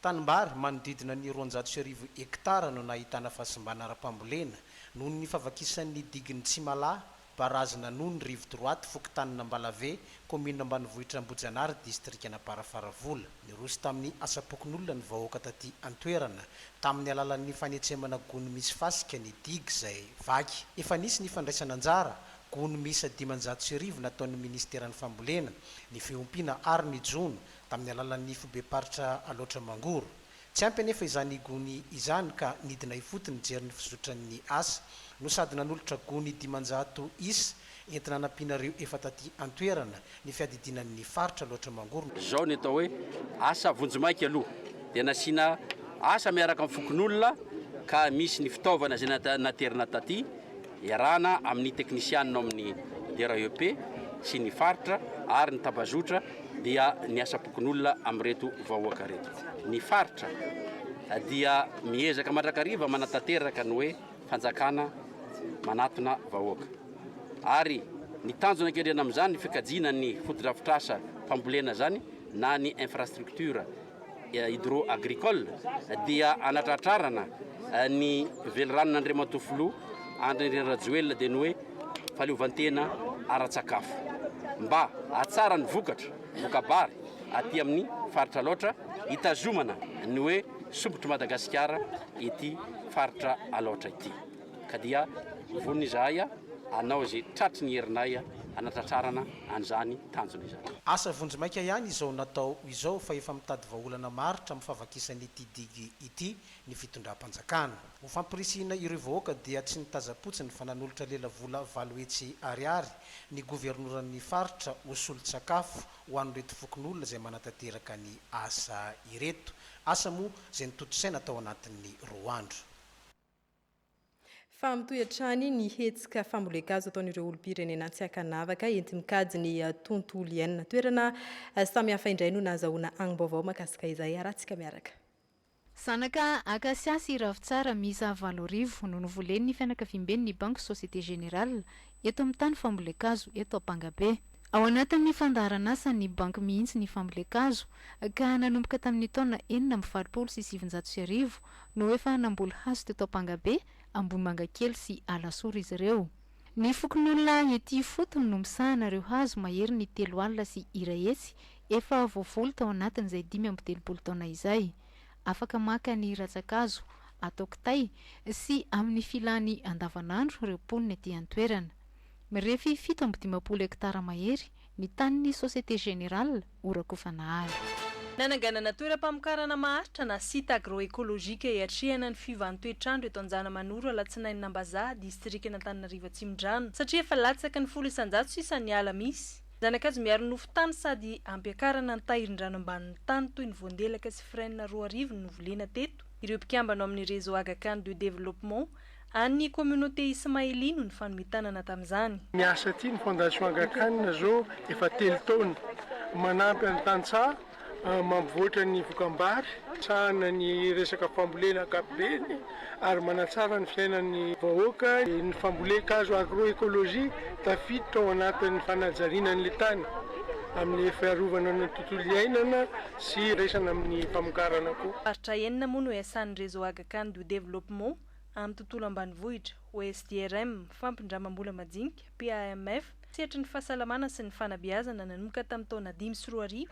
S15: Tanimbary manodidina ny 200 hektara no nahitana fahasimbana ara-pambolena noho ny favakisan'ny digin'ny Tsimala barazina noho ny rive droite fokotanina Mbalave commune ambanivohitra Ambojanary district Ampara Faravola. Niroso tamin'ny asapokon'olona ny vahoaka taty Antoerana tamin'ny alalan'ny fanetsemana gony misy fasika ny dig zay vaky. Efa nisy ny fandraisana anjara gony misy 500 nataon'ny ministeran'ny fambolena ny fiompiana ary ny jono tamin'ny alalan'ny fobeparitra aloatra mangoro. Tsy ampy anefa izany gony izany ka nidina ifotony jerin'ny fizotran'ny asa no sady nanolotra gony 500 isa entina nampinareo efa taty Antoerana ny fiadidinan'ny faritra loatra mangoro.
S25: Zao ny atao hoe asa vonjimaiky aloha dia nasina asa miaraka amin'ny fokon'olona ka misy ny fitaovana zay naterina taty iarana amin'ny teknisianina amin'ny DREP sy ny faritra ary ny tabazotra dia ny asa pokon'olona amin'reto vahoaka reto. Ny faritra dia miezaka mandrakariva manatanteraka ny hoe fanjakana manatona vahoaka ary ny tanjona ankehitriny amin'izany ny fikajina ny fotodrafitrasa mpambolena zany na ny infrastructure hydro-agricole dia anatratrarana ny velon'Andriamatofilo André Rajoelina dia ny hoe fahaleovantena ara-tsakafo mba atsara ny vokatra vokabary aty amin'ny faritra loatra hitazomana ny hoe sombotro Madagasikara ity faritra aloatra ity ka dia vonny izahay anao zay tratry ny herinay anatratrarana an'izany tanjona izany.
S15: Asa vonjimaika ihany izao natao izao fa efa mitady vahaolana maritra amin'ny favakisan'ity digy ity ny fitondram-panjakana. Ho fampirisihana ireo vahoaka dia tsy nitazapotsiny fa nanolotra lela vola 7 hetsy ariary ny governoran'ny faritra ho solon-tsakafo ho an'ireto fokon'olona izay manatanteraka ny asa ireto. Asa moa izay nitotosaina tao anatin'ny 2 andro.
S1: Fa mitohan-trany ny hetsika fambolekazo ataon'ireo olom-pirenena tsy akanavaka enti-mikajy ny tontolo iainana. Toerana samy hafa indray no nahazahoana agny-baovao mahakasika izay arahantsika miaraka.
S2: zanaka akasiasy ravitsara misa valorivo no novoleny ny fianakaviambeny ny banque société générale eto amin'ny tany fambolekazo eto Ampangabe. Ao anatin'ny fandaharana asa ny banky mihitsy ny fambolekazo ka nanomboka tamin'ny taona 1970 no efa namboly hazo teto Ampangabe, Ambohimangakely sy Alasoro izy ireo. Ny fokon'olona ety fotony no misahana ireo hazo mahery ny 3 alina sy iraetsy efa voavolo tao anatin'izay 5 taona izay. Afaka maka ny ratsakazo atao kitay sy amin'ny filany andavanandro ireo mponina ety an-toerana. Mirefy 750 hektara mahery ny tanin'ny Société Générale Orakofanahary.
S13: Nananganana toeram-pamokarana maharitra na site agroécologique iatrihana ny fivantoetrandro eto Anjanamanoro alatsinainy Nambazaha distrikina Antananarivo Atsimondrano satria efa latsaka ny 10 sy isan'ny ala misy. Zanakazo miaro nofo tany sady ampiakarana ny tahirin-drano ambanin'ny tany toy ny voandelaka sy freine 2 no volena teto. Ireo mpikambana amin'ny réseau Aga Khan de développement an'ny communauté ismaélino ny fanometanana tamin'izany.
S16: Miasa ty ny fondation Aga Khan zao efa 3 taona manampy ny tantsaha mampivoatra ny vokambary, sahana ny resaka fambolena ankapobeny ary manatsara ny fiainan'ny vahoaka. Ny famboleka-kazo agroécologie tafiditra ao anatin'ny fanajarinan'le tany amin'ny fiarovana ny tontolo iainana sy raisana amin'ny famokarana koa.
S13: Faritra enina moa no iasan'ny réseau Aga Khan de développement amin'ny tontolo ambanivohitra, OSDRM, fampindramam-bola majinika, PAMF, sehatry ny fahasalamana sy ny fanabeazana nanomboka tamin'ny taona 2010.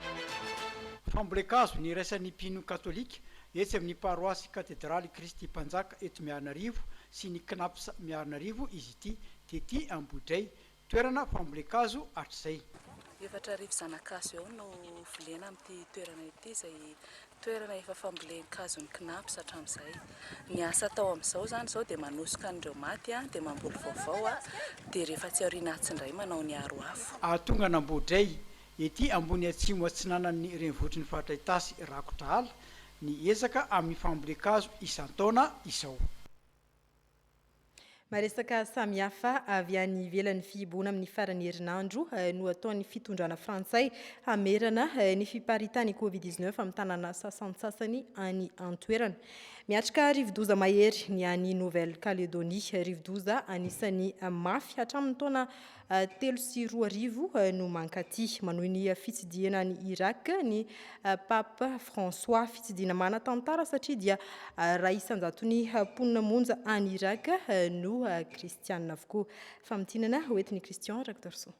S17: Fambolekazo ny raisan'ny mpino katolika etsy amin'ny paroasy katedraly Kristy Mpanjaka eto Mianarivo sy ny Knapsa Mianarivo izy ity dia ity Ambodray, toerana fambolekazo hatr'izay.
S18: Efatra arivo zanakazo eo no volena amin'ity toerana ity izay toerana efa fambolekazo ny Knapsa hatramin'izay. Ny asa tao amin'izao zany zao dia manosika an'ireo maty dia mamboly vaovao dia rehefa tsy aoriana atsin-dray manao ny aro afo.
S17: Tonga n'Ambodray ety ambony atsimo atsinanan'ny renivohitr'ny faritra Itasy rakotra ala ny ezaka amin'ny fambolekazo isan-taona izao.
S1: Maresaka samihafa avy any ivelan'ny fihiboana amin'ny farany herinandro no ataon'ny fitondrana frantsay hamerana ny fiparitany Covid-19 amin'ny tanàna sasany any an-toerana. Miatrika rivodoza mahery ny any Nouvelle-Calédonie, rivodoza anisan'ny mafy hatramin'ny taona 3 no mankaty. Manohy ny fitsidihana ny Irak ny Pape François, fitsidihana manan-tantara satria dia raisan-jatony mponina monja any Irak no kristianina avokoa. Famitinana hoentin'ny Christian Raktorso.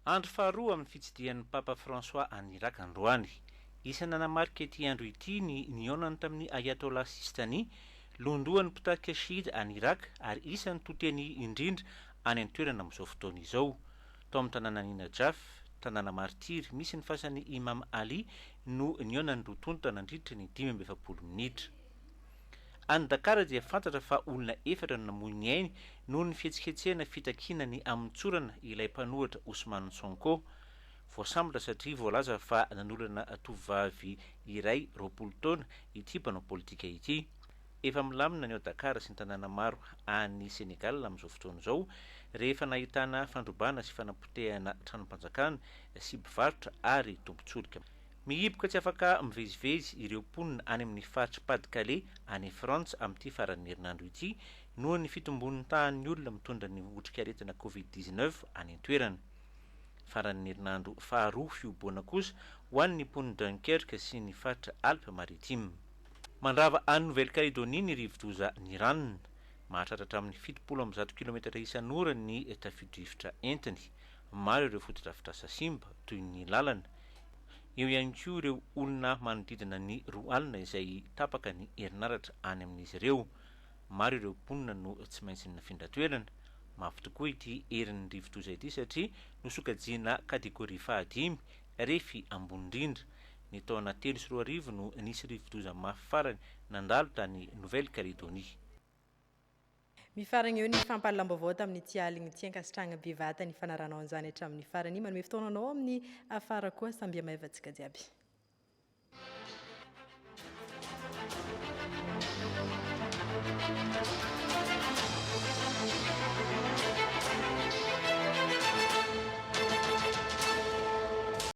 S6: Andro faharoa amin'ny fitsidihan'ny Papa François any Irak androany. Isana namarika ity andro ity ny nionany tamin'ny Ayatollah Sistani, londoan'ny mpitahika Shia any Irak ary isan'ny toteny indrindra any an-toerana amin'izao fotoana izao. Tao amin'ny tanàna Najaf, tanàna martiry, misy ny fasan'ny Imam Ali no nionany rotonta nandritra ny 17 minitra. Any Dakar dia fantatra fa olona 4 no namoy ny ainy noho ny fihetsiketsehana fitakinany amin'ny tsorana ilay mpanohatra Ousmane Sonko. Voasambatra satria voalaza fa nanolana tovovavy iray 20 taona ity mpanao politika ity. Efa milamina ny ao Dakar sy ny tanàna maro any Senegal amin'izao fotoana izao rehefa nahitana fandrobana sy fanapotehana tranom-panjakana sy mpivarotra ary tombontsolika. Mihiboka tsy afaka mivezivezy ireo mponina any amin'ny faritra Pas-de-Calais any Frantsa amin'ity faran'ny herinandro ity noho ny fitombon'ny tahan'ny olona mitondra ny otrikaretina Covid-19 any an-toerana. Faran'ny herinandro faharoa fioboana kosa ho an'ny mponina Dunkerque sy ny faritra Alpes-Maritimes. Mandrava any Nouvelle-Calédonie ny rivodoza ny ranony, mahatratra amin'ny 70 km isan'ora ny tafidrivotra entiny. Maro ireo fotodrafitrasa simba toy ny lalana. Eo ihany koa ireo olona manodidina ny 2 alina izay tapaka ny herinaratra any amin'izy ireo. Maro ireo mponina no tsy maintsy nafindra toerana. Mafy tokoa ity herin'ny rivodoza ity satria nosokajiana kategoria 5 refy ambony indrindra. Ny taona 3 no nisy rivodoza mafy farany nandalo tany Nouvelle-Calédonie.
S1: Mifarana eo ny fampahalam-baovao tamin'ny ity aligny ity ankasitrahana bevata ny fanaranao an'izany hatramin'ny farany manome fotoananao amin'ny afara koa samby amaevantsika jiaby.